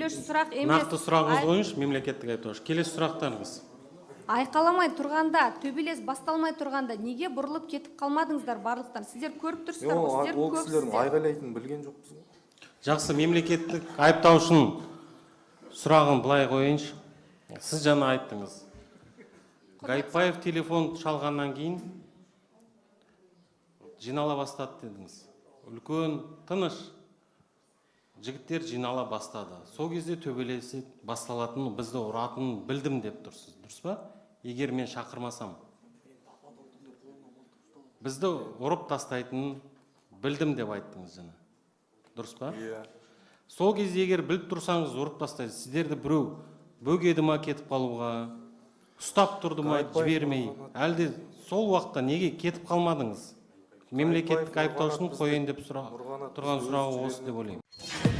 төбелешүү сурак эмес. Нақты сұрағыңыз бойынша мемлекеттік айыптаушы. Келесі сұрақтарыңыз. Айкаламай турганда, төбелес басталмай турганда неге бурулуп кетип калмадыңыздар барлыктан? Сиздер көрүп турсуздар го, сиздер Ол кісілердің көпсүздөр. айғайлайтынын білген жоқпыз ғой. Жақсы, мемлекеттік айыптаушының сұрағын былай қойыншы. Сіз жаңа айттыңыз. Гайыпбаев телефон шалғаннан кейін жинала бастады дедіңіз. Үлкен тыныш жігіттер жинала бастады. Сол кезде төбелесі басталатынын, бізді ұратынын білдім деп тұрсыз. Дұрыс па? Егер мен шақырмасам. Бізді ұрып тастайтынын білдім деп айттыңыз жаңа. Дұрыс па? Сол кезде егер біліп тұрсаңыз ұрып тастайды. Сіздерді біреу бөгеді ма кетіп қалуға, ұстап тұрды ма жібермей, әлде сол уақытта неге кетіп қалмадыңыз? Мемлекеттік айыптаушының қойын деп тұрған сұрағы осы деп ойлаймын.